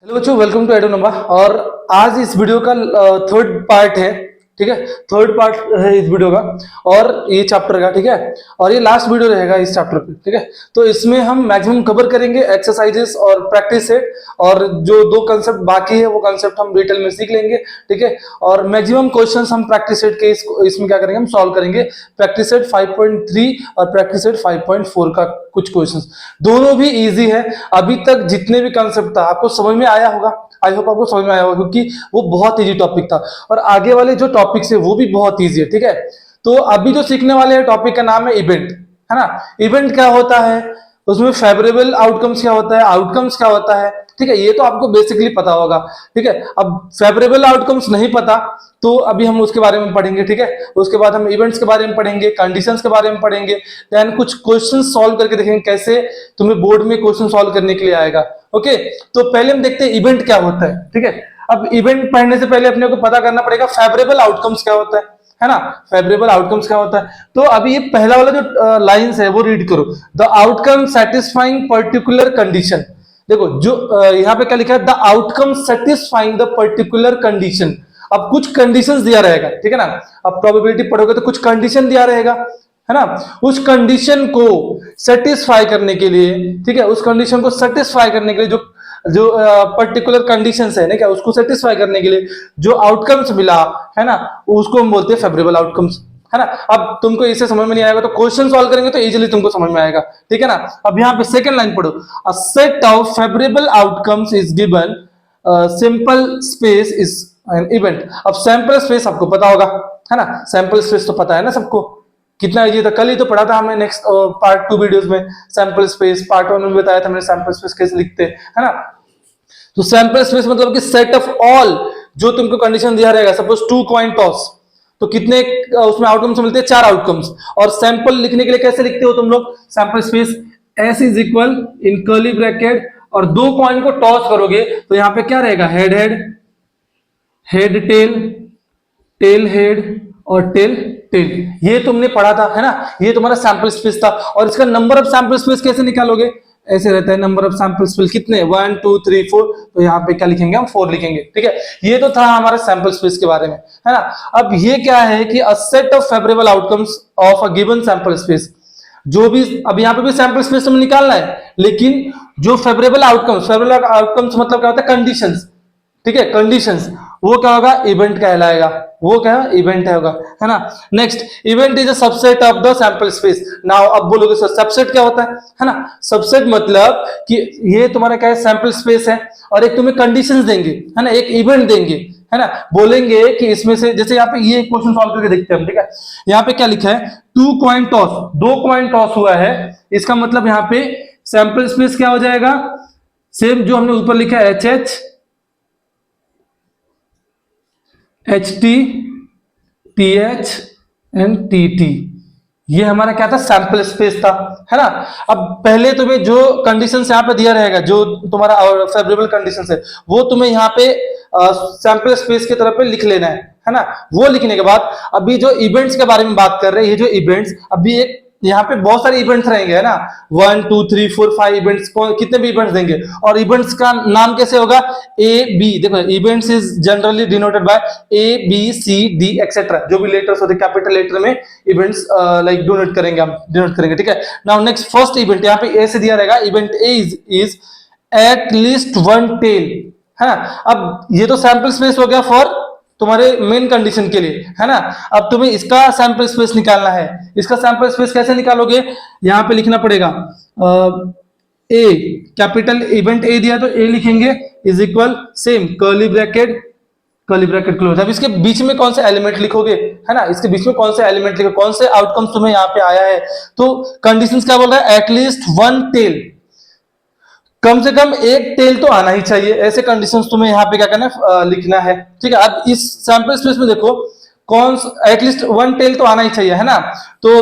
Hello बच्चों, welcome to एडोनोमा। और आज इस वीडियो का थर्ड पार्ट है। ठीक है, थर्ड पार्ट है इस वीडियो का और ये चैप्टर का। ठीक है, और ये लास्ट वीडियो रहेगा इस चैप्टर पे। ठीक है, तो इसमें हम मैक्सिमम कवर करेंगे एक्सरसाइजेस और प्रैक्टिस सेट, और जो दो कंसेप्ट बाकी है वो कंसेप्ट हम डिटेल में सीख लेंगे। ठीक है, और मैक्सिमम क्वेश्चंस हम प्रैक्टिस सेट के इसमें क्या करेंगे, हम सॉल्व करेंगे। प्रैक्टिस सेट 5.3 और प्रैक्टिस सेट 5.4 का कुछ क्वेश्चंस, दोनों भी इजी है। अभी तक जितने भी कंसेप्ट था आपको समझ में आया होगा, आई होप आपको समझ में आया होगा, क्योंकि वो बहुत इजी टॉपिक था और आगे वाले जो टॉपिक्स है वो भी बहुत इजी है। ठीक है, तो अभी जो सीखने वाले हैं टॉपिक का नाम है इवेंट, है ना। इवेंट क्या होता है, उसमें फेवरेबल आउटकम्स क्या होता है, आउटकम्स क्या होता है। ठीक है, ये तो आपको बेसिकली पता होगा। ठीक है, अब फेवरेबल आउटकम्स नहीं पता तो अभी हम उसके बारे में पढ़ेंगे। ठीक है, उसके बाद हम इवेंट्स के बारे में पढ़ेंगे, कंडीशंस के बारे में पढ़ेंगे, देन कुछ क्वेश्चन सॉल्व करके देखेंगे कैसे तुम्हें बोर्ड में क्वेश्चन सॉल्व करने के लिए आएगा। ओके, तो पहले हम देखते हैं इवेंट क्या होता है। ठीक है, अब इवेंट पढ़ने से पहले अपने को पता करना पड़ेगा फेवरेबल आउटकम्स क्या होता है ना। फेवरेबल आउटकम्स क्या होता है, तो अभी ये पहला वाला जो लाइंस है वो रीड करो। The outcome satisfying particular condition. देखो जो यहाँ पे क्या लिखा है, the outcome satisfying the particular condition. अब कुछ कंडीशंस दिया रहेगा, ठीक है ना। अब प्रोबेबिलिटी पढ़ोगे तो कुछ कंडीशन दिया रहेगा, है ना। उस कंडीशन को सेटिस्फाई करने के लिए, ठीक है, उस कंडीशन को सेटिस्फाई करने के लिए जो जो पर्टिकुलर कंडीशंस है ना, क्या उसको सेटिस्फाई करने के लिए जो आउटकम्स मिला, है ना, उसको हम बोलते हैं फेवरेबल आउटकम्स, है ना। अब तुमको इसे समझ में नहीं आएगा तो क्वेश्चन सॉल्व करेंगे तो इजीली तुमको समझ में आएगा। ठीक है ना। अब यहाँ पे सेकंड लाइन पढ़ो, a set of favourable outcomes is given, simple space is an event. अब सैंपल स्पेस आपको पता होगा, है ना। सैंपल स्पेस तो पता है ना सबको, कितना इजी था, कल ही तो पढ़ा था हमने नेक्स्ट पार्ट 2 वीडियोस में। सैंपल स्पेस पार्ट 1 में बताया था मैंने सैंपल स्पेस कैसे लिखते हैं, है ना। तो सैंपल स्पेस मतलब कि सेट ऑफ ऑल, जो तुमको कंडीशन दिया रहेगा, सपोज 2 कॉइन टॉस, तो कितने उसमें आउटकम्स मिलते हैं, 4 आउटकम्स। और सैंपल लिखने के लिए कैसे लिखते हो तुम लोग, sample space S is equal in curly bracket, और 2 कॉइन को टॉस करोगे तो यहां पे क्या रहेगा, head head, head tail, tail head और टेल टेल। ये तुमने पढ़ा था, है ना। ये तुम्हारा सैंपल स्पेस था। और इसका नंबर ऑफ सैंपल स्पेस कैसे निकालोगे, ऐसे रहता है, नंबर ऑफ सैंपल स्पेस कितने, 1 2 3 4, तो यहाँ पे क्या लिखेंगे हम, 4 लिखेंगे। ठीक है, ये तो था हमारा सैंपल स्पेस के बारे में, है ना। अब ये क्या है कि a set of favourable outcomes of a given sample space. जो भी अब यहाँ पे भी सैंपल स्पेस हमें निकालना है, लेकिन जो फेवरेबल आउटकम्स मतलब क्या होता है, कंडीशंस। ठीक है, कंडीशंस, वो क्या होगा, इवेंट कहलाएगा। वो क्या इवेंट होगा, है ना। Next, event is a subset of the sample space. Now अब बोलोगे सर सबसेट क्या होता है ना। सबसेट मतलब कि ये तुम्हारा क्या है, सैंपल स्पेस है, और एक तुम्हें कंडीशंस देंगे, है ना, एक इवेंट देंगे, है ना। बोलेंगे कि इसमें से, जैसे यहाँ पे ये क्वेश्चन सॉल्व करके देखते हैं हम। ठीक है, यहाँ पे क्या लिखा है, 2 कॉइन टॉस, 2 कॉइन टॉस हुआ है, इसका मतलब यहाँ पे सैंपल स्पेस क्या हो जाएगा, सेम जो हमने ऊपर लिखा है, H H H T T H and T T, ये हमारा क्या था, सैंपल स्पेस था, है ना। अब पहले तुम्हें जो कंडीशंस यहाँ पे दिया रहेगा, जो तुम्हारा फेवरेबल कंडीशंस है, वो तुम्हें यहाँ पे सैंपल स्पेस की तरफ पे लिख लेना है ना। वो लिखने के बाद अभी जो इवेंट्स के बारे में बात कर रहे हैं, ये जो इवेंट्स, अभी एक यहाँ पे बहुत सारे इवेंट्स रहेंगे, है ना, 1 2 3 4 5 इवेंट्स, कितने भी इवेंट्स देंगे, और इवेंट्स का नाम कैसे होगा, ए बी। देखो, events is generally denoted by A B C D etcetera, जो भी लेटर्स होते हैं कैपिटल लेटर में इवेंट्स लाइक डोनेट करेंगे, हम डिनोट करेंगे। ठीक है, नाउ नेक्स्ट फर्स्ट इवेंट, यहाँ पे ए से दिया रहेगा, event A is at least 1 tail, है ना। अब ये तो सैंपल स्पेस हो गया फॉर तुम्हारे मेन कंडीशन के लिए, है ना। अब तुम्हें इसका सैंपल स्पेस निकालना है। इसका सैंपल स्पेस कैसे निकालोगे, यहां पे लिखना पड़ेगा ए, कैपिटल इवेंट ए दिया तो ए लिखेंगे, is equal same curly bracket, curly bracket close. अब इसके बीच में कौन सा एलिमेंट लिखोगे, है ना, इसके बीच में कौन सा एलिमेंट लिखोगे, कौन से आउटकम्स तुम्हें यहाँ पे आया है। तो कंडीशंस क्या बोल रहा है, एटलीस्ट 1 टेल, कम से कम एक टेल तो आना ही चाहिए, ऐसे कंडीशंस तुम्हें यहाँ पे क्या करना है, लिखना है। ठीक है, अब इस सैंपल स्पेस में देखो, कौन एटलीस्ट 1 टेल तो आना ही चाहिए, है ना। तो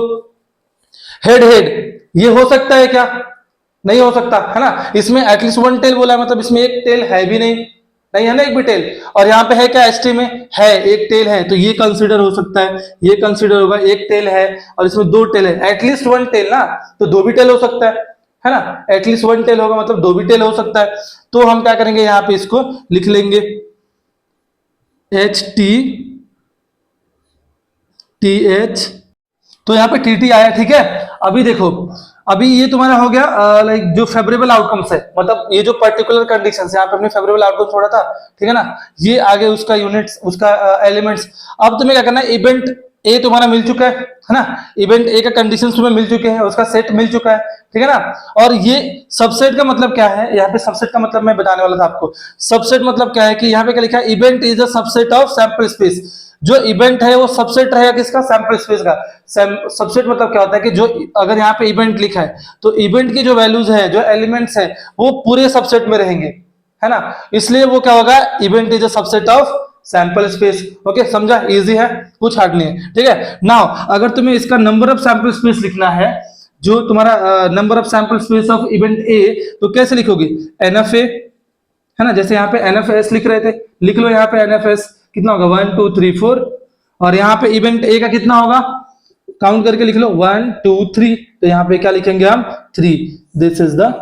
हेड हेड ये हो सकता है क्या, नहीं हो सकता, है ना। इसमें एटलीस्ट 1 टेल बोला है, मतलब इसमें एक टेल है भी नहीं, नहीं है ना एक भी टेल, और यहाँ पे है क्या, एसटी में है एक टेल है, तो ये कंसीडर हो सकता है, ये कंसीडर होगा, एक टेल है और इसमें 2 टेल है, एटलीस्ट 1 टेल ना, तो 2 भी टेल हो सकता है है ना, एटलीस्ट 1 टेल होगा, मतलब 2 भी टेल हो सकता है। तो हम क्या करेंगे, यहाँ पे इसको लिख लेंगे HTTH, तो यहाँ पे TT आया, ठीक है। अभी देखो, अभी ये तुम्हारा हो गया लाइक जो फेवरेबल आउटकम्स है, मतलब ये जो पर्टिकुलर कंडीशन है, यहाँ पे हमने फेवरेबल आउटकम छोड़ा था, ठीक है ना। ये आगे उसका यूनिट्स, उसका एलिमेंट्स। अब तुम्हें क्या करना है, इवेंट ए तुम्हारा मिल चुका है ना, इवेंट ए का कंडीशन तुम्हें मिल चुके हैं, उसका सेट मिल चुका है, ठीक है ना। और ये सबसेट का मतलब क्या है, यहाँ पे सबसेट का मतलब मैं बताने वाला था आपको। सबसेट मतलब क्या है कि यहाँ पे क्या लिखा है, event is a subset of sample space. जो इवेंट है वो सबसेट रहेगा किसका, सैंपल स्पेस का। सबसेट मतलब क्या होता है कि जो, अगर यहाँ पे इवेंट लिखा है तो इवेंट की जो वैल्यूज है, जो एलिमेंट्स है, वो पूरे सबसेट में रहेंगे, है ना। इसलिए वो क्या होगा, event is a subset of sample space. Okay, समझा, इजी है, कुछ हार्ड नहीं है, ठीक है। नाउ अगर तुम्हें इसका नंबर ऑफ सैंपल स्पेस लिखना है, जो तुम्हारा number of sample space of event ए, तो कैसे लिखोगे, NFA, है ना। जैसे यहाँ पे NFS लिख रहे थे, लिख लो यहाँ पे NFS कितना होगा, 1 2 3 4, और यहाँ पे इवेंट ए का कितना होगा, काउंट करके लिख लो 1 2 3, तो यहाँ पे क्या लिखेंगे हम, 3। This is the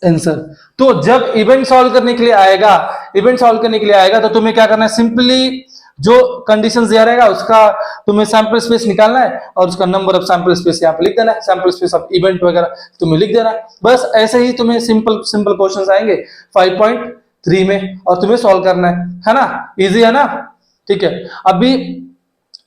answer. तो जब इवेंट सॉल्व करने के लिए आएगा, इवेंट सॉल्व करने के लिए आएगा, तो तुम्हें क्या करना है, सिंपली जो कंडीशन दिया रहेगा उसका तुम्हें सैंपल स्पेस निकालना है, और उसका नंबर ऑफ सैंपल स्पेस यहाँ पे लिख देना है, सैंपल स्पेस ऑफ इवेंट वगैरह तुम्हें लिख देना है। बस ऐसे ही तुम्हें सिंपल सिंपल क्वेश्चंस आएंगे 5.3 में, और तुम्हें सॉल्व करना है ना, इजी है ना, ठीक है। अभी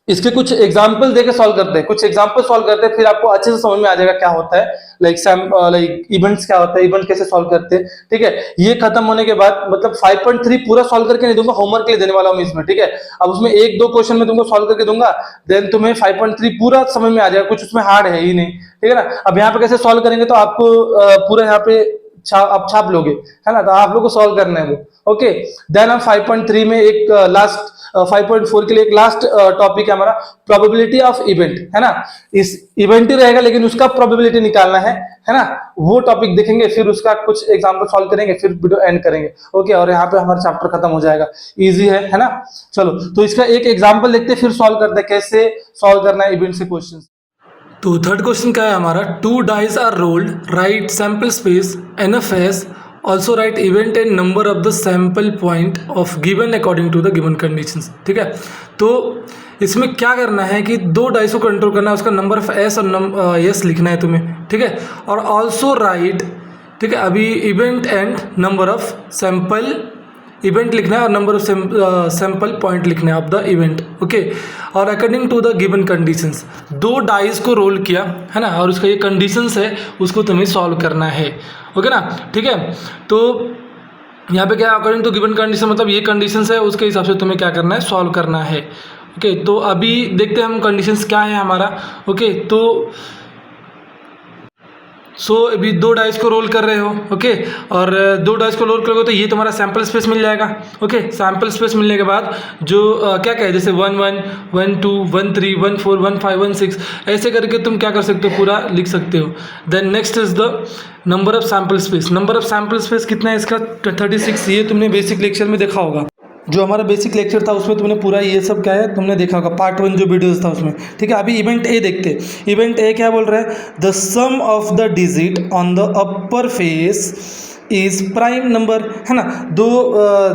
इसके कुछ एग्जाम्पल देके सॉल्व करते हैं, कुछ एग्जाम्पल सॉल्व करते हैं, फिर आपको अच्छे से समझ में आ जाएगा क्या होता है, लाइक इवेंट्स क्या होता है, इवेंट कैसे सॉल्व करते हैं, ठीक है। ये खत्म होने के बाद, मतलब 5.3 पूरा सॉल्व करके नहीं दूंगा, होमवर्क के लिए देने वाला हूं इसमें, ठीक है। अब उसमें 1-2 क्वेश्चन में तुमको सॉल्व करके दूंगा, देन तुम्हें 5.3 पूरा समझ में आ जाएगा, कुछ उसमें हार्ड है ही नहीं, ठीक है ना। अब यहाँ पे कैसे सॉल्व करेंगे, तो आपको पूरा यहाँ पे आप छाप लोगे, है ना, तो आप लोग को सॉल्व करना है वो। ओके, देन हम 5.3 में एक लास्ट 5.4 के लिए एक लास्ट टॉपिक है हमारा, प्रोबेबिलिटी ऑफ इवेंट, है ना। इस इवेंट ही रहेगा लेकिन उसका प्रोबेबिलिटी निकालना है ना, वो टॉपिक देखेंगे, फिर उसका कुछ एग्जांपल सॉल्व करेंगे, फिर वीडियो एंड करेंगे। ओके, और यहाँ पे हमारा चैप्टर खत्म हो जाएगा, इजी है ना। चलो, तो इसका एक एग्जाम्पल देखते हैं, फिर सॉल्व करते हैं कैसे सॉल्व करना है इवेंट से क्वेश्चन। तो थर्ड क्वेश्चन क्या है हमारा, 2 dice are rolled, write sample space NFS, also write event and number of the sample point of given according to the given conditions, ठीक है। तो इसमें क्या करना है कि 2 डाइस को कंट्रोल करना है, उसका नंबर ऑफ S और S लिखना है तुम्हें, ठीक है। और ऑल्सो राइट, ठीक है, अभी event and number of sample, event लिखना है और नंबर ऑफ सैंपल पॉइंट लिखना है ऑफ द इवेंट, ओके। और according to the given conditions, 2 dice को रोल किया, है ना, और उसका ये कंडीशंस है, उसको तुम्हें सॉल्व करना है, ओके ना, ठीक है। तो यहाँ पे क्या है, अकॉर्डिंग टू गिवन कंडीशन, मतलब ये कंडीशंस है, उसके हिसाब से तुम्हें क्या करना है, सॉल्व करना है, ओके। तो अभी देखते हैं हम कंडीशंस क्या है हमारा, ओके। तो अभी 2 डाइस को रोल कर रहे हो, ओके, और 2 डाइस को रोल करोगे तो ये तुम्हारा सैंपल स्पेस मिल जाएगा, ओके। सैंपल स्पेस मिलने के बाद जो क्या क्या है, जैसे 1 1 1 2 1 3 1 4 1 5 1 6, ऐसे करके तुम क्या कर सकते हो, पूरा लिख सकते हो। Then next is the number of sample space. Number of sample space कितना है इसका, 36। ये तुमने बेसिक लेक्चर में देखा होगा, जो हमारा बेसिक लेक्चर था उसमें तुमने पूरा ये सब क्या है तुमने देखा होगा, पार्ट 1 जो वीडियोस था उसमें, ठीक है। अभी इवेंट ए देखते हैं। इवेंट ए क्या बोल रहा है, the sum of the digit on the upper face is prime number, है ना।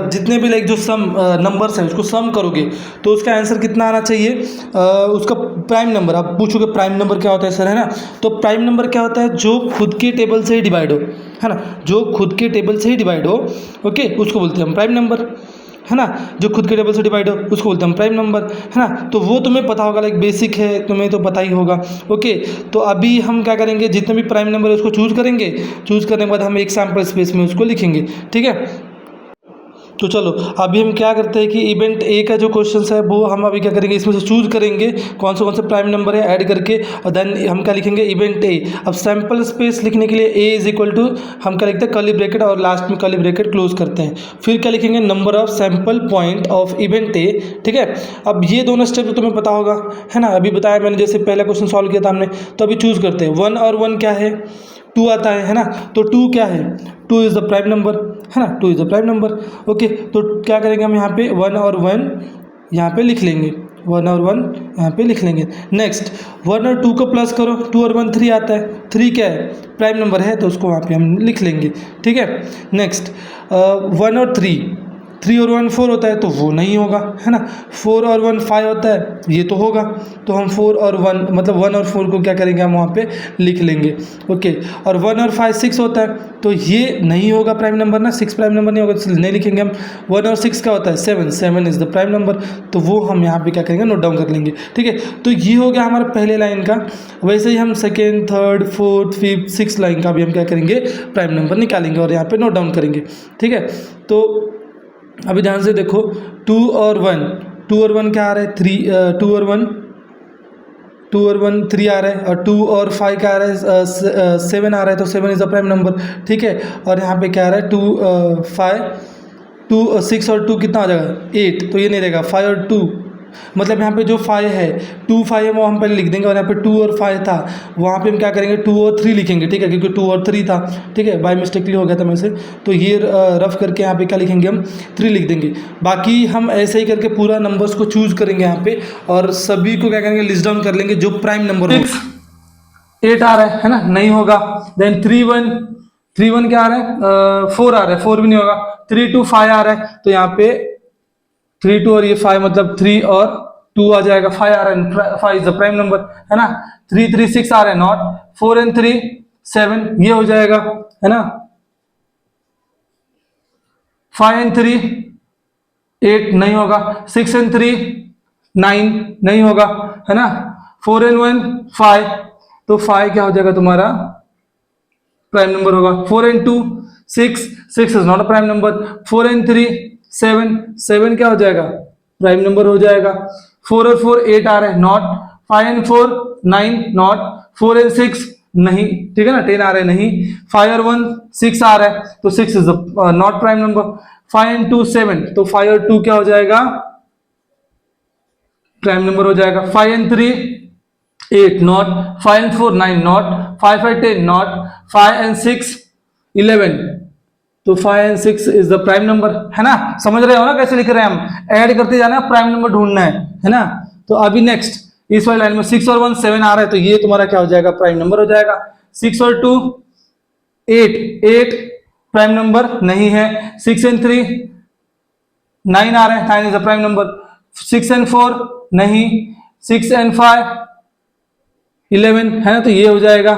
जितने भी लाइक जो सम नंबर्स हैं उसको सम करोगे तो उसका आंसर कितना आना चाहिए, उसका प्राइम नंबर। आप पूछोगे प्राइम नंबर क्या होता है सर, है ना। तो प्राइम नंबर क्या होता है, जो खुद के टेबल से ही डिवाइड हो, है ना, जो खुद के टेबल से ही डिवाइड हो, ओके, उसको बोलते हैं हम प्राइम नंबर, है ना। जो खुद के टेबल से डिवाइड हो उसको बोलते हैं प्राइम नंबर, है ना। तो वो तुम्हें पता होगा, लाइक बेसिक है, तुम्हें तो पता ही होगा, ओके। तो अभी हम क्या करेंगे, जितने भी प्राइम नंबर है उसको चूज करेंगे, चूज करने के बाद हम एक सैंपल स्पेस में उसको लिखेंगे, ठीक है। तो चलो अभी हम क्या करते हैं कि इवेंट ए का जो क्वेश्चन है वो हम अभी क्या करेंगे, इसमें से चूज करेंगे कौन से प्राइम नंबर है ऐड करके, और देन हम क्या लिखेंगे, इवेंट ए। अब सैंपल स्पेस लिखने के लिए ए इज इक्वल टू हम क्या लिखते हैं, कर्ली ब्रैकेट, और लास्ट में कर्ली ब्रैकेट क्लोज करते हैं। फिर क्या लिखेंगे, number of sample point of event ए, ठीक है। अब ये दोनों स्टेप तो तुम्हें पता होगा, है ना, अभी बताया मैंने, जैसे पहला क्वेश्चन सॉल्व किया था हमने। तो अभी चूज करते हैं, 1 और 1 क्या है, 2 आता है ना। तो 2 क्या है, 2 इज़ द प्राइम नंबर, है ना, 2 is the prime number, okay. तो क्या करेंगे हम यहाँ पे 1 और 1 यहाँ पे लिख लेंगे, 1 और 1 यहाँ पे लिख लेंगे। नेक्स्ट 1 और 2 को प्लस करो, 2 और 1 3 आता है, 3 क्या है प्राइम नंबर है तो उसको वहाँ पे हम लिख लेंगे, ठीक है। नेक्स्ट 1 और 3 और 1 4 होता है तो वो नहीं होगा, है ना। 4 और 1 5 होता है, ये तो होगा, तो हम 4 और 1 मतलब 1 और 4 को क्या करेंगे हम वहाँ पे लिख लेंगे, ओके। और 1 और 5 6 होता है तो ये नहीं होगा प्राइम नंबर ना, 6 प्राइम नंबर नहीं होगा तो नहीं लिखेंगे हम। 1 और 6 क्या होता है 7, 7 इज़ द प्राइम नंबर, तो वो हम यहाँ पे क्या करेंगे नोट डाउन कर लेंगे, ठीक है। तो ये हो गया हमारा पहले लाइन का। वैसे ही हम second, third, fourth, fifth, six line का भी हम क्या करेंगे प्राइम नंबर निकालेंगे और यहाँ पे नोट डाउन करेंगे, ठीक है। तो अभी ध्यान से देखो 2 और 1 क्या आ रहा है 3, 2 और 1 3 आ रहा है, और 2 और 5 क्या आ रहा है 7 आ रहा है, तो 7 इज़ अ प्राइम नंबर, ठीक है। और यहाँ पे क्या आ रहा है 2 5 2 6 और 2 कितना आ जाएगा 8, तो ये नहीं रहेगा 5 और 2, मतलब यहाँ पे जो 5 है 2 5 है वो हम पहले लिख देंगे, और यहाँ पे 2 और 5 था वहाँ पे हम क्या करेंगे 2 और 3 लिखेंगे, ठीक है, क्योंकि 2 और 3 था, ठीक है, बाय मिस्टेकली हो गया था मेरे से, तो ये रफ करके यहाँ पे क्या लिखेंगे हम 3 लिख देंगे। बाकी हम ऐसे ही करके पूरा नंबर्स को चूज करेंगे यहाँ पे, और सभी को क्या करेंगे लिस्ट डाउन कर लेंगे जो प्राइम नंबर हो। 8 आ रहा है ना, नहीं होगा। देन 3 1 क्या आ रहा है 4 आ रहा है, 4 भी नहीं होगा। 3 2 5 आ रहा है, तो यहाँ पे 3 2 और ये 5 मतलब 3 और 2 आ जाएगा, 5 आ रहा है, 5 इज द प्राइम नंबर, है ना। 3 3 6 आ रहा है नॉट, 4 and 3 7 ये हो जाएगा, है ना। 5 and 3 8 नहीं होगा, 6 and 3 9 नहीं होगा, है ना। 4 and 1 5, तो 5 क्या हो जाएगा तुम्हारा प्राइम नंबर होगा। 4 and 2 6, 6 is not a prime number. 4 and 3 7, 7 क्या हो जाएगा प्राइम नंबर हो जाएगा। 4 और 4 8 आ रहा है नॉट। 5 and 4 9 not. 4 and 6 नहीं, ठीक है ना, 10 आ रहा है नहीं। 5 और 1 6 आ रहा है, तो 6 is not prime number. 5 and 2 7, तो 5 और 2 क्या हो जाएगा प्राइम नंबर हो जाएगा। 5 and 3 8 not. 5 and 4 9 not. 5 and 10 not. 5 and 6 11, तो 5 and 6 is the prime number, है ना। समझ रहे हो ना कैसे लिख रहे हैं हम, ऐड करते जाना, प्राइम नंबर ढूंढना है ना। तो अभी नेक्स्ट इस वाली लाइन में 6 और 1 7 आ रहा है, तो ये तुम्हारा क्या हो जाएगा प्राइम नंबर हो जाएगा। 6 और 2 8 प्राइम नंबर नहीं है। 6 and 3 9 आ रहा है, 9 is the prime number. 6 and 4 नहीं। 6 and 5 11, है ना, तो ये हो जाएगा।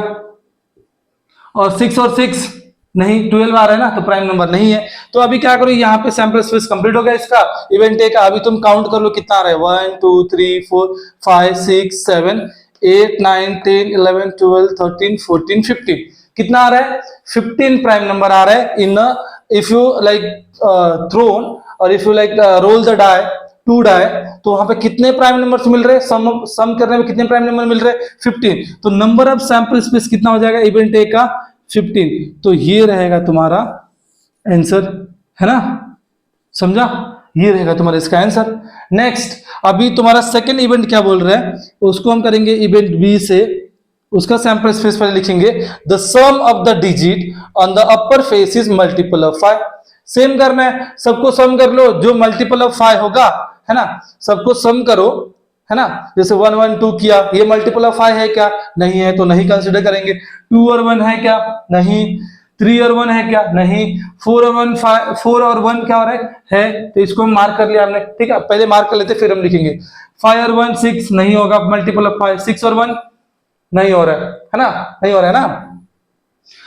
और 6 और 6 नहीं, 12 आ रहा है ना, तो प्राइम नंबर नहीं है। तो अभी क्या करो, यहाँ पे सैंपल स्पेस कंप्लीट हो गया इसका इवेंट ए का। अभी तुम काउंट कर लो कितना आ रहा है 1 2 3 4 5 6 7 8 9 10 11 12 13 14 15, कितना आ रहा है 15 प्राइम नंबर आ रहा है in if you like thrown, और if you like roll the die 2 die, तो वहां पे कितने प्राइम नंबर्स मिल रहे हैं, सम करने में कितने प्राइम नंबर मिल रहे हैं 15, तो नंबर ऑफ सैंपल स्पेस कितना हो जाएगा इवेंट ए का 15, तो ये रहेगा तुम्हारा आंसर, है ना, समझा, ये रहेगा तुम्हारा इसका आंसर। नेक्स्ट अभी तुम्हारा सेकंड इवेंट क्या बोल रहा है, उसको हम करेंगे इवेंट बी से। उसका सैंपल स्पेस पहले लिखेंगे the sum of the digit on the upper face is multiple of 5। Same करना है, सबको सम कर लो, जो मल्टीपल ऑफ 5 होगा, है ना, सबको सम करो, है ना। जैसे 1 1 2 किया, ये मल्टीपल ऑफ 5 है क्या, नहीं है, तो नहीं कंसीडर करेंगे। 2 और 1 है क्या, नहीं। 3 और 1 है क्या, नहीं। 4 और 1 5, 4 और 1 क्या हो रहा है, तो इसको हम मार्क कर लिया हमने, ठीक है, पहले मार्क कर लेते फिर हम लिखेंगे। 5 और 1 6 नहीं होगा मल्टीपल ऑफ 5। 6 और 1 नहीं हो रहा है ना, नहीं हो रहा है ना।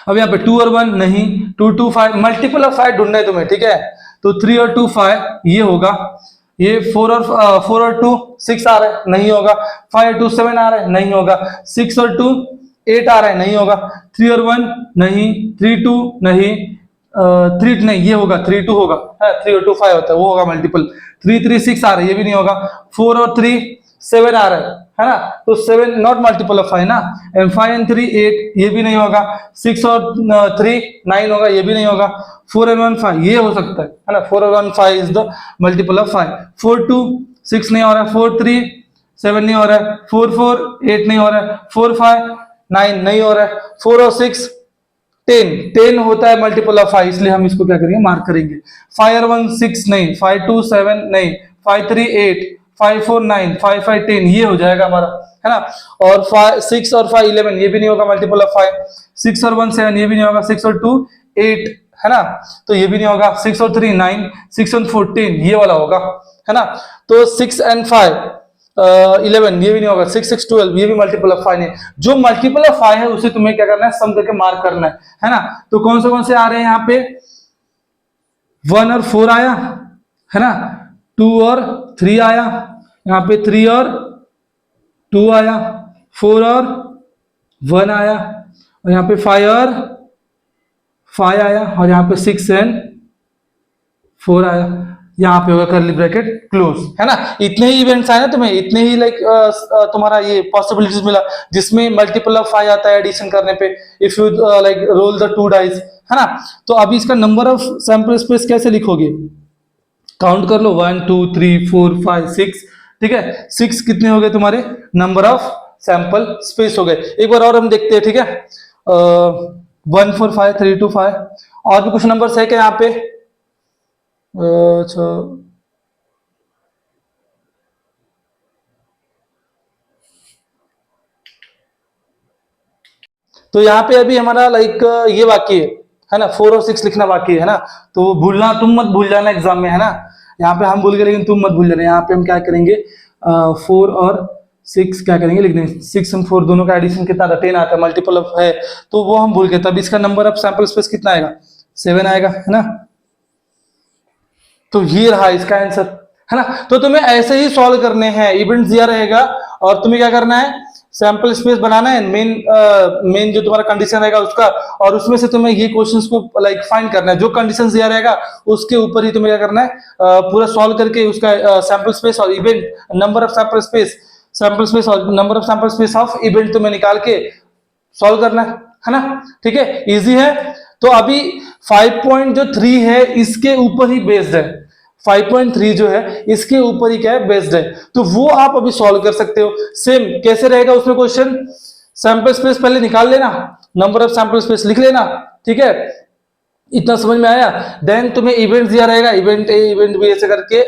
अब यहाँ पे 2 और 1 नहीं। 2 2 5 मल्टीपल ऑफ 5 ढूंढना है तुम्हें, ठीक है, तो 3 और 2 5 ये होगा। ये 4 और 2 6 आ रहा है, नहीं होगा। 5 और 2 7 आ रहा है, नहीं होगा। 6 और 2 8 आ रहा है, नहीं होगा। 3 और 1 नहीं। 3 2 नहीं। 3 नहीं, ये होगा 3 2 होगा, 3 और 2 5 होता है, वो होगा मल्टीपल। 3 3 6 आ रहा है, ये भी नहीं होगा। 4 और 3 7 आ रहा है ना, तो 7 नॉट मल्टीपल ऑफ 5 ना। एंड 5 and 3 8 ये भी नहीं होगा। 6 और 3 9 होगा, ये भी नहीं होगा। 4 and 1 5 ये हो सकता है ना। 4 और 1 5 इज द मल्टीपल ऑफ 5। 4 2 6 नहीं हो रहा है। 4 3 7 नहीं हो रहा है। 4 4 8 नहीं हो रहा है। 4 5 9 नहीं हो रहा है। 4 और 6 10 होता है मल्टीपल ऑफ 5, इसलिए हम इसको क्या करेंगे मार्क करेंगे। 5 और 1 6 नहीं। 5 2 7 नहीं। 5 3 8 5 4 9, 5 5 10, ये हो जाएगा हमारा, है ना। और 6 और 5 11, ये भी नहीं होगा मल्टीपल ऑफ 5। 6 और 1 7, ये भी नहीं होगा। 6 और 2 8, है ना, तो ये भी नहीं होगा। 6 और 3 9, 6 और 14, ये वाला होगा, है ना। तो 6 and 5 11, ये भी नहीं होगा। 6 6 12, ये भी मल्टीपल ऑफ 5 है। जो मल्टीपल ऑफ 5 है उसे तुम्हें क्या करना है, सम करके मार्क करना है ना। तो कौन से आ रहे हैं यहाँ पे, 1 और 4 आया, है ना, 2 और 3 आया, यहाँ पे 3 और 2 आया, 4 और 1 आया, और यहाँ पे 5 और 5 आया, और यहाँ पे 6 and 4 आया। यहाँ पे होगा कर्ली ब्रैकेट क्लोज, है ना। इतने ही इवेंट्स आए ना तुम्हें, इतने ही लाइक तुम्हारा ये पॉसिबिलिटीज मिला जिसमें मल्टीपल ऑफ 5 आता है एडिशन करने पे, if you like roll the 2 dice, है ना। तो अभी इसका नंबर ऑफ सैंपल स्पेस कैसे लिखोगे, काउंट कर लो, 1 2 3 4 5 6, ठीक है। 6 कितने हो गए तुम्हारे नंबर ऑफ सैंपल स्पेस हो गए। एक बार और हम देखते हैं, ठीक है। 1 4 5 3 2 5, और भी कुछ नंबर्स है क्या यहाँ पे, अच्छा, तो यहाँ पे अभी हमारा लाइक ये बाकी है ना, 4 और 6 लिखना बाकी है ना। तो भूलना, तुम मत भूल जाना एग्जाम में, है ना। यहाँ पे हम भूल गए लेकिन तुम मत भूल जाना। यहाँ पे हम क्या करेंगे, 4 और 6 क्या करेंगे, लिख देंगे। 6 और 4 दोनों का एडिशन कितना आता है, 10 आता है, मल्टीपल ऑफ है तो वो हम भूल गए। तब इसका नंबर ऑफ सैंपल स्पेस कितना आएगा, 7 आएगा, है ना। तो ये रहा इसका आंसर, है ना। तो तुम्हें ऐसे ही सॉल्व करने हैं, इवेंट दिया रहेगा और तुम्हें क्या करना है, सैंपल स्पेस बनाना है, मेन जो तुम्हारा कंडीशन रहेगा उसका, और उसमें से तुम्हें ये क्वेश्चंस को लाइक फाइंड करना है। जो कंडीशन दिया रहेगा उसके ऊपर ही तुम्हें क्या करना है, पूरा सॉल्व करके उसका सैंपल स्पेस और event, number of sample space और number of sample space of event तुम्हें निकाल के सॉल्व करना है ना। ठीक है, इजी है। तो अभी 5.3 है इसके ऊपर ही बेस्ड है, 5.3 जो है इसके ऊपर ही क्या है, बेस्ड है। तो वो आप अभी सॉल्व कर सकते हो। सेम कैसे रहेगा उसमें क्वेश्चन, सैंपल स्पेस पहले निकाल लेना, नंबर ऑफ सैंपल स्पेस लिख लेना, ठीक है। इतना समझ में आया। देन तुम्हें इवेंट दिया रहेगा, इवेंट ए इवेंट बी ऐसे करके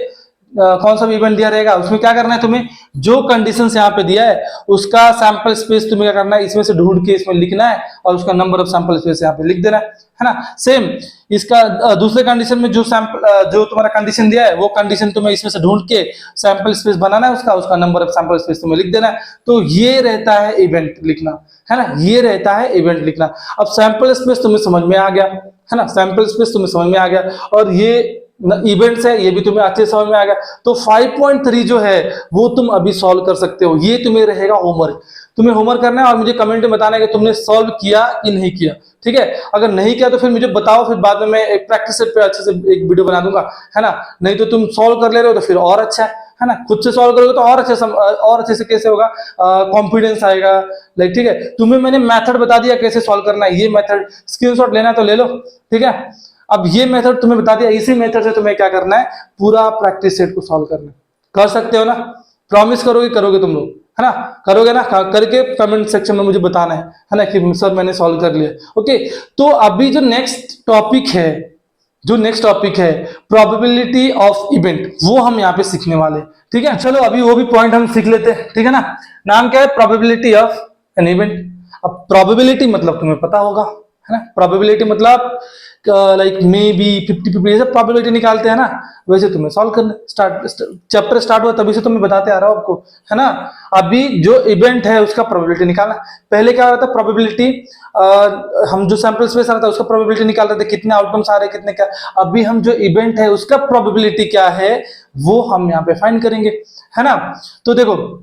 कौन सा भी इवेंट दिया रहेगा, उसमें क्या करना है तुम्हें, जो कंडीशंस यहाँ पे दिया है उसका सैंपल स्पेस तुम्हें क्या करना है, इसमें से ढूंढ के इसमें लिखना है और उसका नंबर ऑफ सैंपल स्पेस यहाँ पे लिख देना है ना। सेम इसका दूसरे कंडीशन में जो सैंपल, जो तुम्हारा कंडीशन दिया है वो कंडीशन तुम्हें इसमें से ढूंढ के सैंपल स्पेस बनाना है उसका नंबर ऑफ सैंपल स्पेस तुम्हें लिख देना है। तो ये रहता है इवेंट लिखना, है ना, ये रहता है इवेंट लिखना। अब सैंपल स्पेस तुम्हें समझ में आ गया, है ना, सैंपल स्पेस तुम्हें समझ में आ गया, और ये इवेंट्स है ये भी तुम्हें अच्छे समझ में आ गया। तो 5.3 जो है वो तुम अभी सॉल्व कर सकते हो। ये तुम्हें रहेगा होमवर्क, तुम्हें होमवर्क करना है और मुझे कमेंट में बताना है कि तुमने सॉल्व किया कि नहीं किया, ठीक है। अगर नहीं किया तो फिर मुझे बताओ, फिर बाद में मैं एक प्रैक्टिस सेट पे अच्छे से एक वीडियो बना दूंगा, है ना। नहीं तो तुम सॉल्व कर ले रहे हो तो फिर और अच्छा है ना, खुद से सॉल्व करोगे तो और अच्छे से कैसे होगा, कॉन्फिडेंस आएगा, लाइक, ठीक है। तुम्हें मैंने मेथड बता दिया कैसे सॉल्व करना है, ये मेथड स्क्रीनशॉट लेना है तो ले लो, ठीक है। अब ये मेथड तुम्हें बता दिया, इसी मेथड से तुम्हें क्या करना है, पूरा प्रैक्टिस सेट को सॉल्व करना है। कर सकते हो ना, प्रॉमिस करोगे तुम लोग, है ना, करोगे ना, करके कमेंट सेक्शन में मुझे बताना है ना, कि सर मैंने सॉल्व कर लिया। ओके, तो अभी जो नेक्स्ट टॉपिक है प्रोबेबिलिटी ऑफ इवेंट, वो हम यहाँ पे सीखने वाले, ठीक है। चलो अभी वो भी पॉइंट हम सीख लेते हैं, ठीक है ना। नाम क्या है, प्रोबेबिलिटी ऑफ एन इवेंट। अब प्रोबेबिलिटी मतलब तुम्हें पता होगा, है ना, प्रोबेबिलिटी मतलब लाइक मे बी 50-50 ऐसे प्रोबेबिलिटी निकालते हैं ना, वैसे तुम्हें सॉल्व करना। चैप्टर स्टार्ट हुआ तभी से तुम्हें बताते आ रहा हूं आपको, है ना। अभी जो इवेंट है उसका प्रोबेबिलिटी निकालना। पहले क्या होता है, प्रोबेबिलिटी हम जो सैंपल स्पेस आ रहा था उसका प्रोबेबिलिटी निकाल रहे थे, कितने आउटकम्स आ रहे कितने क्या। अभी हम जो इवेंट है उसका प्रोबेबिलिटी क्या है वो हम यहाँ पे फाइंड करेंगे, है ना। तो देखो,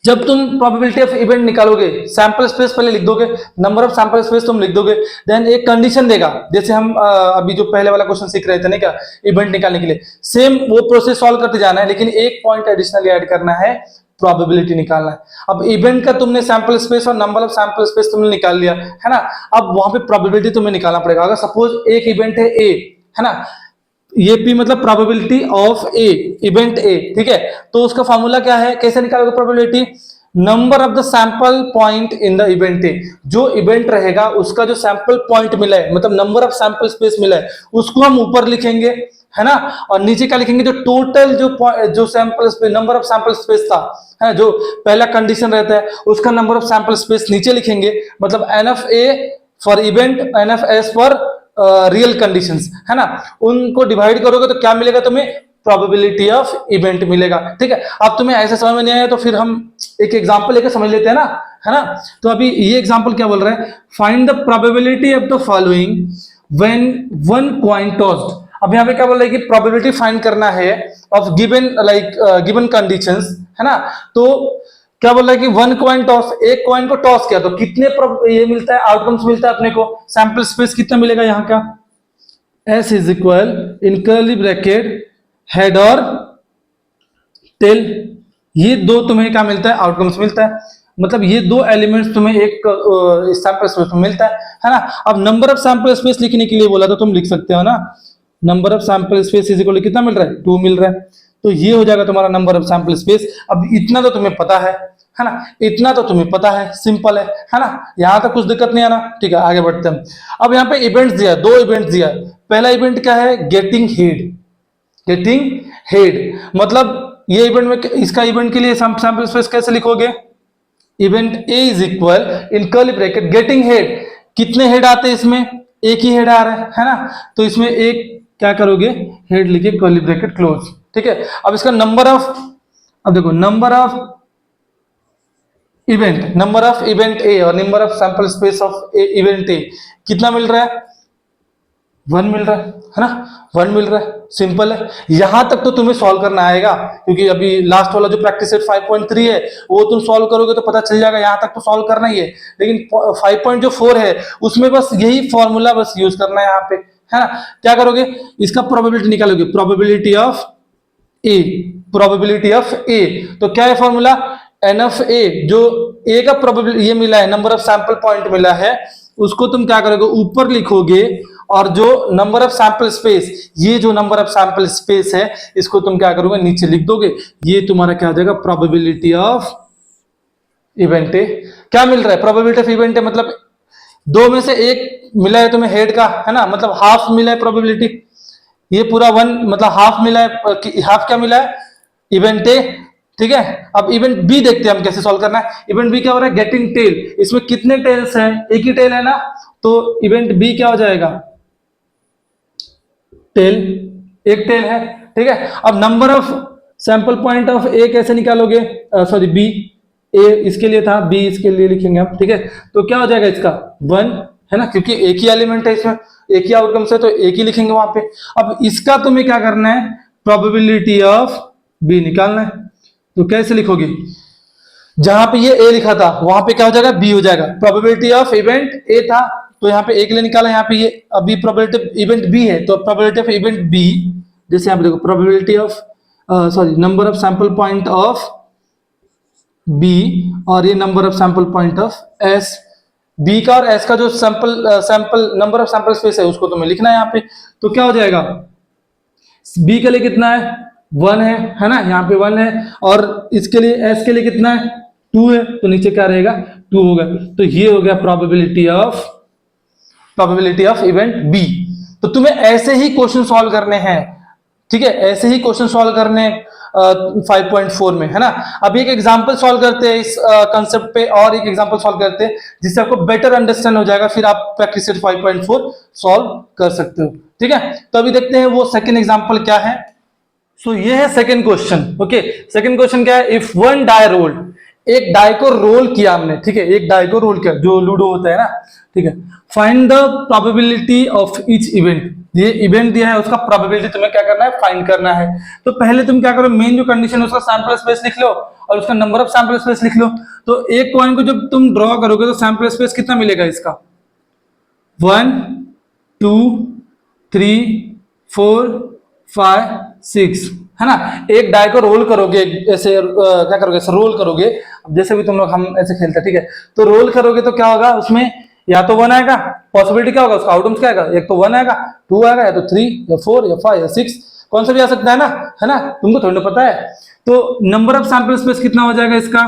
जब तुम प्रोबेबिलिटी ऑफ इवेंट निकालोगे, सैंपल स्पेस पहले लिख दोगे, नंबर ऑफ सैंपल स्पेस तुम लिख दोगे, देन एक कंडीशन देगा, जैसे हम अभी जो पहले वाला क्वेश्चन सीख रहे थे ना, क्या, इवेंट निकालने के लिए सेम वो प्रोसेस सॉल्व करते जाना है, लेकिन एक पॉइंट एडिशनली ऐड करना है, प्रोबेबिलिटी निकालना है। अब इवेंट का तुमने सैंपल स्पेस और नंबर ऑफ सैंपल स्पेस तुमने निकाल लिया, है ना। अब वहां पे प्रोबेबिलिटी तुम्हें निकालना पड़ेगा। अगर सपोज एक इवेंट है ए, है ना, ये पी मतलब probability of A, event A, ठीक है। तो उसका फॉर्मूला क्या है, कैसे निकालोगे probability, number of the sample point in the event A. जो इवेंट रहेगा उसका जो सैंपल पॉइंट मिला है, मतलब नंबर ऑफ सैंपल स्पेस मिला है, उसको हम ऊपर लिखेंगे, है ना, और नीचे क्या लिखेंगे, जो टोटल जो sample space, number of sample space था, है जो पहला कंडीशन रहता है उसका नंबर ऑफ सैंपल स्पेस नीचे लिखेंगे, मतलब NFA for event, NFS for real conditions, है ना, उनको डिवाइड करोगे तो क्या मिलेगा तुम्हें, प्रोबेबिलिटी ऑफ इवेंट मिलेगा। ठीक है, अब तुम्हें ऐसे समझ में नहीं आया तो फिर हम एक एग्जांपल लेकर समझ लेते हैं ना, है ना। तो अभी ये एग्जांपल क्या बोल रहा है, find the probability of the following when one coin tossed. अब यहाँ पे क्या बोल रहा है कि प्रोबेबिलिटी फाइंड करना है ऑफ गिवन गिवन कंडीशंस, है ना। तो क्या बोल रहा है कि वन कॉइन टॉस, एक कॉइन को टॉस किया तो कितने ये मिलता है, आउटकम्स मिलता है अपने को, सैंपल स्पेस कितना मिलेगा यहाँ का, S is equal in curly bracket head और टेल, ये दो तुम्हें क्या मिलता है, आउटकम्स मिलता है, मतलब ये दो एलिमेंट्स तुम्हें एक सैंपल स्पेस में मिलता है ना। अब नंबर ऑफ सैंपल स्पेस लिखने के लिए बोला तो तुम लिख सकते हो ना, number of sample space is equal कितना मिल रहा है, 2 मिल रहा है, तो ये हो जाएगा तुम्हारा नंबर ऑफ सैंपल स्पेस। अब इतना तो तुम्हें पता है ना, इतना तो तुम्हें पता है, सिंपल है ना, यहां तक कुछ दिक्कत नहीं आना। ठीक है, आगे बढ़ते हैं। अब यहाँ पे इवेंट्स दिया, 2 इवेंट्स दिया। पहला इवेंट क्या है, गेटिंग हेड, गेटिंग हेड, मतलब ये इवेंट में, इसका इवेंट के लिए सैंपल स्पेस कैसे लिखोगे, event A is equal in curly bracket getting head, कितने हेड आते हैं इसमें, एक ही हेड आ रहा है ना, तो इसमें एक क्या करोगे, हेड लिखे कर्ली ब्रैकेट क्लोज। ठीक है, अब इसका नंबर ऑफ, अब देखो नंबर ऑफ इवेंट ए और number of sample space of event ए कितना मिल रहा है, 1 मिल रहा है ना, 1 मिल रहा है, सिंपल है। यहां तक तो तुम्हें सॉल्व करना आएगा, क्योंकि अभी लास्ट वाला जो प्रैक्टिस सेट 5.3 है वो तुम सॉल्व करोगे तो पता चल जाएगा, यहां तक तो सॉल्व करना ही है। लेकिन 5.4 है उसमें बस यही फॉर्मूला बस यूज करना है यहाँ पे, है ना। क्या करोगे, इसका प्रोबेबिलिटी निकालोगे, probability of A, probability of A, तो क्या है फॉर्मूला, NFA, जो ए का प्रोबेबिलिटी ये मिला है, नंबर ऑफ सैंपल पॉइंट मिला है, उसको तुम क्या करोगे, ऊपर लिखोगे, और जो नंबर ऑफ सैंपल स्पेस, ये जो नंबर ऑफ सैंपल स्पेस है इसको तुम क्या करोगे, नीचे लिख दोगे, ये तुम्हारा क्या आ जाएगा, प्रोबेबिलिटी ऑफ इवेंट ए। क्या मिल रहा है, प्रोबेबिलिटी ऑफ इवेंट है, मतलब 2 में से 1 मिला है तुम्हें हेड का, है ना, मतलब हाफ मिला है प्रोबेबिलिटी, ये पूरा 1 मतलब हाफ मिला है, हाफ क्या मिला है, इवेंट ए। ठीक है, अब इवेंट बी देखते हैं हम कैसे सॉल्व करना है। इवेंट बी क्या हो रहा है, गेटिंग टेल, इसमें कितने टेल्स हैं, एक ही टेल है ना, तो इवेंट बी क्या हो जाएगा, टेल, एक टेल है। ठीक है, अब number of sample point of A कैसे निकालोगे, सॉरी बी, ए इसके लिए था, बी इसके लिए लिखेंगे हम। ठीक है, तो क्या हो जाएगा इसका 1, है ना, क्योंकि एक ही एलिमेंट है इसमें, एक ही आउटकम से, तो एक ही लिखेंगे वहां पे। अब इसका तुम्हें क्या करना है, प्रोबेबिलिटी ऑफ बी निकालना है, तो कैसे लिखोगे, जहां पे ये ए लिखा था वहां पे क्या हो जाएगा, बी हो जाएगा। प्रोबेबिलिटी ऑफ इवेंट ए था तो यहाँ पे ए के लिए निकाला, यहाँ पे ये अभी प्रोबेबिलिटी इवेंट बी है, तो प्रोबेबिलिटी ऑफ इवेंट बी, जैसे यहाँ पे देखो probability of sorry number of sample point of B, और ये number of sample point of S, B का और एस का जो sample number of sample space है उसको तुम्हें लिखना है यहाँ पे। तो क्या हो जाएगा, बी के लिए कितना है, 1 है ना, यहाँ पे 1 है, और इसके लिए एस के लिए कितना है, 2 है, तो नीचे क्या रहेगा, 2 होगा। तो ये हो गया प्रोबेबिलिटी ऑफ इवेंट बी। तो तुम्हें ऐसे ही क्वेश्चन सॉल्व करने हैं, ठीक है, ऐसे ही क्वेश्चन सॉल्व करने 5.4 में, है ना। अब एक एग्जांपल सॉल्व करते हैं इस कंसेप्ट पे, और एक एग्जांपल सॉल्व करते हैं जिससे आपको बेटर अंडरस्टैंड हो जाएगा, फिर आप प्रैक्टिस सेट 5.4 सॉल्व कर सकते हो। ठीक है, तो अभी देखते हैं वो सेकंड एग्जांपल क्या है। सो ये है second question. Okay, second question क्या है, इफ वन डाई रोल्ड, एक डाई को रोल किया हमने, ठीक है, एक डाई को रोल किया, जो लूडो होता है ना, ठीक है, find the probability of each event, ये इवेंट दिया है उसका प्रोबेबिलिटी तुम्हें क्या करना है, फाइंड करना है। तो पहले तुम क्या करो, मेन जो कंडीशन है उसका सैंपल स्पेस लिख लो और उसका नंबर ऑफ सैंपल स्पेस लिख लो। तो एक कॉइन को जब तुम ड्रॉ करोगे तो सैंपल स्पेस कितना मिलेगा इसका, 1 2 3 4 5 6, है ना। एक डाई को रोल करोगे, ऐसे क्या करोगे, ऐसे रोल करोगे, जैसे भी तुम लोग हम ऐसे खेलते हैं, ठीक है, तो रोल करोगे तो क्या होगा, उसमें या तो 1 आएगा, पॉसिबिलिटी क्या होगा उसका, आउटकम्स क्या आएगा, एक तो 1 आएगा, 2 आएगा, या तो 3 या 4 या 5 या 6, कौन सा भी आ सकता है ना, तुमको थोड़ी ना पता है। तो नंबर ऑफ सैंपल स्पेस कितना हो जाएगा इसका,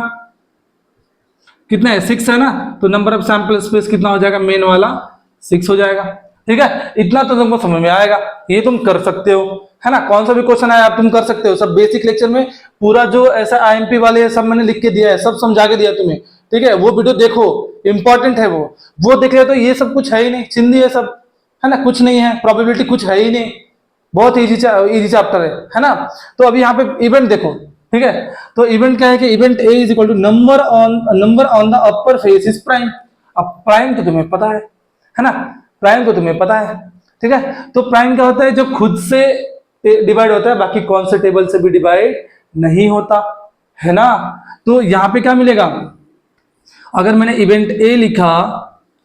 कितना है, 6 है ना, तो नंबर ऑफ सैंपल स्पेस कितना हो जाएगा, मेन वाला 6 हो जाएगा। ठीक है, इतना तो तुमको समझ में आएगा, ये तुम कर सकते हो, है ना। कौन सा भी क्वेश्चन आया आप तुम कर सकते हो, सब बेसिक लेक्चर में पूरा जो ऐसा आईएमपी वाले है सब मैंने लिख के दिया है, सब समझा के दिया तुम्हें, ठीक है। वो वीडियो देखो, इंपॉर्टेंट है वो देख ले तो ये सब कुछ है ही नहीं, चिंदी है सब, है ना, कुछ नहीं है, प्रोबेबिलिटी कुछ है ही नहीं, बहुत इजी चैप्टर है ना। तो अभी यहाँ पे इवेंट देखो, ठीक है। तो इवेंट क्या है कि event A is equal to number on the upper face is prime. अब प्राइम तो तुम्हें पता है ना, प्राइम तो तुम्हें पता है, ठीक है। तो प्राइम क्या होता है, जो खुद से डिवाइड होता है, बाकी कौन से टेबल से भी डिवाइड नहीं होता, है ना। तो यहाँ पे क्या मिलेगा, अगर मैंने इवेंट ए लिखा,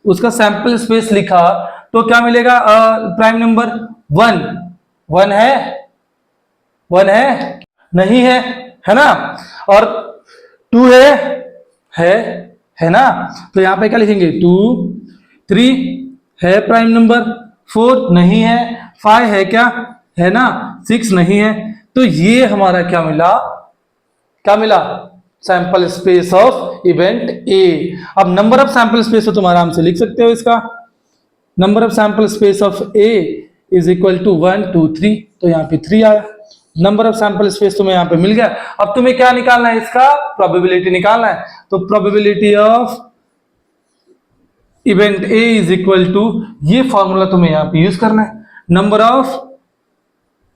उसका सैंपल स्पेस लिखा, तो क्या मिलेगा, प्राइम नंबर 1 है नहीं है ना, और 2 है ना। तो यहां पे क्या लिखेंगे, 2 3 है प्राइम नंबर, 4 नहीं है, 5 है क्या, है ना, 6 नहीं है। तो ये हमारा क्या मिला सैंपल स्पेस ऑफ इवेंट ए। अब नंबर ऑफ सैंपल स्पेस हो तुम आराम से लिख सकते हो, इसका number of sample space of A is equal to 1 2 3, तो यहाँ पे 3 आया, नंबर ऑफ सैंपल स्पेस तुम्हें यहाँ पे मिल गया। अब तुम्हें क्या निकालना है, इसका प्रोबेबिलिटी निकालना है। तो probability of event A is equal to, ये फॉर्मूला तुम्हें यहाँ पे यूज करना है, number of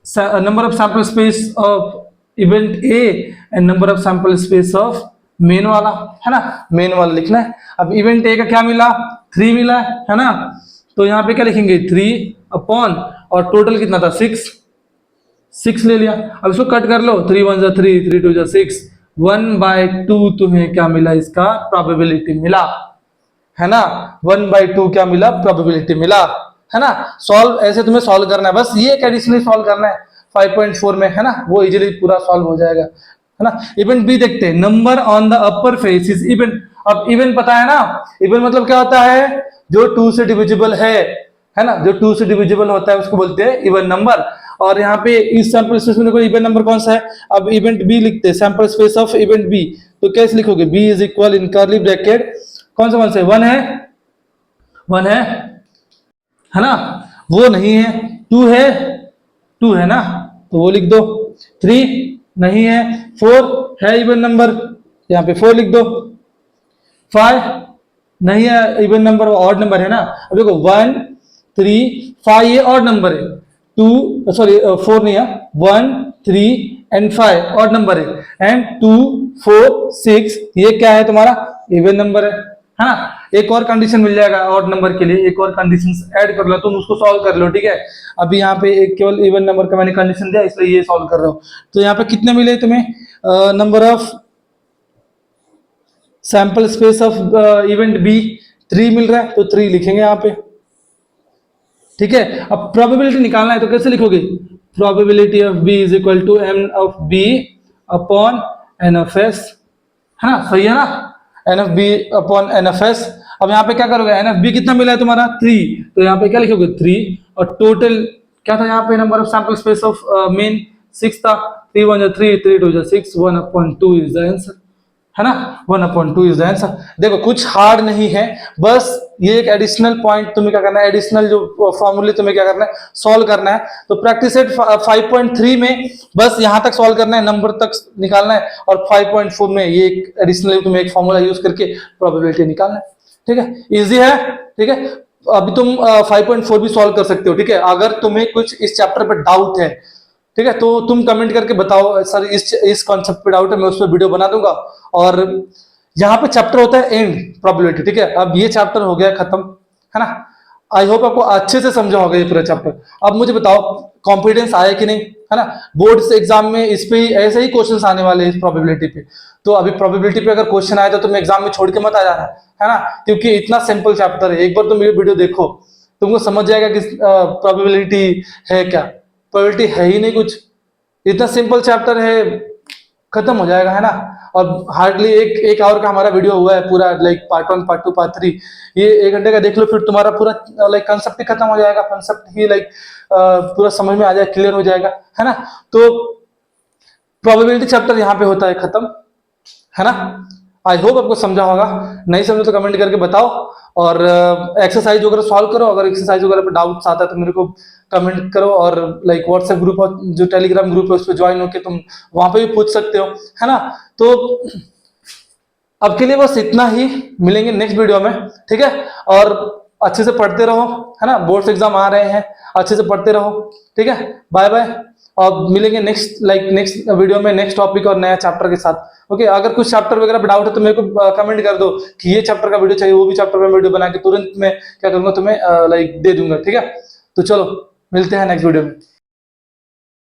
sample space of event A and number of sample space of main वाला, है ना, मेन वाला लिखना है। अब इवेंट ए का क्या मिला, 3 मिला है ना। तो यहाँ पे क्या लिखेंगे, 3 अपॉन, और टोटल कितना था, 6 ले लिया। अब इसको कट कर लो, 3 1 3 3 2 6, 1/2 तुम्हें क्या मिला, इसका प्रोबेबिलिटी मिला, है ना। 1/2 क्या मिला, प्रोबेबिलिटी मिला, है ना। सॉल्व ऐसे तुम्हें सॉल्व करना है, बस ये एक एडिशनली सॉल्व करना है 5.4 में, है ना, वो इजीली पूरा सॉल्व हो जाएगा, है ना। इवेंट बी देखते हैं, number on the upper face is event. अब इवेंट पता है ना, इवेंट मतलब क्या होता है, जो 2 से डिविजिबल है ना, जो 2 से डिविजिबल होता है उसको बोलते हैं इवन नंबर। और यहाँ पे इस सैंपल स्पेस में देखो इवेंट नंबर कौन सा है, अब इवेंट बी लिखते हैं, sample space of event B, तो कैसे लिखोगे, B is equal in curly bracket, कौन से 1 है ना, वो नहीं है, 2 है ना, तो वो लिख दो, 3 नहीं है, 4 है इवन नंबर, यहाँ पे 4 लिख दो, 5 नहीं है इवन नंबर, ऑड नंबर है ना। अब देखो 1 3 5 ये ऑड नंबर है, 4 नहीं है, 1 3 एंड 5 ऑड नंबर है, एंड 2 4 6 ये क्या है तुम्हारा, इवन नंबर है ना। एक और कंडीशन मिल जाएगा ऑड नंबर के लिए, एक और कंडीशन ऐड कर लो, तुम उसको सॉल्व कर लो, ठीक है। अभी यहाँ पे एक केवल इवन नंबर का मैंने कंडीशन दिया, इसलिए ये सॉल्व कर रहा हूँ। तो यहाँ पे कितने मिले तुम्हें, number of sample space of event B 3 मिल रहा है, तो 3 लिखेंगे यहाँ पे, ठीक है। अब प्रोबेबिलिटी निकालना है, तो कैसे लिखोगे, probability of B is equal to M of B upon N of S, है ना, सही है ना, N of B upon N of S. अब यहाँ पे क्या करोगे, एन ऑफ बी कितना मिला है तुम्हारा, 3, तो यहाँ पे क्या लिखोगे 3, और टोटल क्या था यहाँ पे, number of sample space of main 6 था, 3 1 3 3 2 6, 1/2 इज द आंसर, है ना, 1/2 इज द आंसर। देखो कुछ हार्ड नहीं है, बस ये एक एडिशनल पॉइंट तुम्हें क्या करना है, एडिशनल जो फॉर्मूले तुम्हें क्या करना है, सॉल्व करना है। तो प्रैक्टिस सेट 5.3 में बस यहां तक सॉल्व करना है, नंबर तक निकालना है, और 5.4 में ये एक एडिशनल तुम्हें एक फॉर्मूला यूज करके प्रोबेबिलिटी निकालना है, ठीक है, इजी है, ठीक है। अभी तुम 5.4 भी सॉल्व कर सकते हो, ठीक है। अगर तुम्हें कुछ इस चैप्टर पर डाउट है, ठीक है, तो तुम कमेंट करके बताओ सर इस कॉन्सेप्ट पे डाउट है, मैं उस पर वीडियो बना दूंगा। और यहाँ पे चैप्टर होता है एंड प्रोबेबिलिटी, ठीक है। अब ये चैप्टर हो गया खत्म, है ना। आई होप आपको अच्छे से समझा होगा ये पूरा चैप्टर। अब मुझे बताओ कॉन्फिडेंस आया कि नहीं, है ना। बोर्ड से एग्जाम में इस पे ऐसे ही क्वेश्चन आने वाले हैं इस प्रोबेबिलिटी पे। तो अभी प्रोबेबिलिटी पे अगर क्वेश्चन आए तो तुम एग्जाम में छोड़ के मत आ जाना, है ना, क्योंकि इतना सिंपल चैप्टर है। एक बार तुम ये वीडियो देखो, तुमको समझ जाएगा कि प्रोबेबिलिटी है क्या, प्रोबेबिलिटी है ही नहीं कुछ, इतना सिंपल चैप्टर है, खत्म हो जाएगा, है ना। और हार्डली एक आवर का हमारा वीडियो हुआ है पूरा, लाइक पार्ट 1 पार्ट 2 पार्ट 3, ये 1 घंटे का देख लो, फिर तुम्हारा पूरा लाइक कंसेप्ट ही खत्म हो जाएगा, कंसेप्ट ही लाइक पूरा समझ में आ जाएगा, क्लियर हो जाएगा, है ना। तो प्रोबेबिलिटी चैप्टर यहाँ पे होता है खत्म, है ना। आई होप आपको समझा होगा, नहीं समझे तो कमेंट करके बताओ। और एक्सरसाइज वगैरह सॉल्व करो, अगर एक्सरसाइज वगैरह पे डाउट्स आता है तो मेरे को कमेंट करो, और लाइक व्हाट्सएप ग्रुप और जो टेलीग्राम ग्रुप है उस पर ज्वाइन होके तुम वहां पे भी पूछ सकते हो, है ना। तो अब के लिए बस इतना ही, मिलेंगे नेक्स्ट वीडियो में, ठीक है। और अच्छे से पढ़ते रहो, है ना, बोर्ड्स एग्जाम आ रहे हैं, अच्छे से पढ़ते रहो, ठीक है। बाय बाय, और मिलेंगे नेक्स्ट वीडियो में नेक्स्ट टॉपिक और नया चैप्टर के साथ। ओके, अगर कुछ चैप्टर वगैरह पे डाउट है तो मेरे को कमेंट कर दो कि ये चैप्टर का वीडियो चाहिए, वो भी चैप्टर का वीडियो बना के तुरंत मैं क्या करूंगा तुम्हें लाइक दे दूंगा, ठीक है। तो चलो मिलते हैं नेक्स्ट वीडियो में।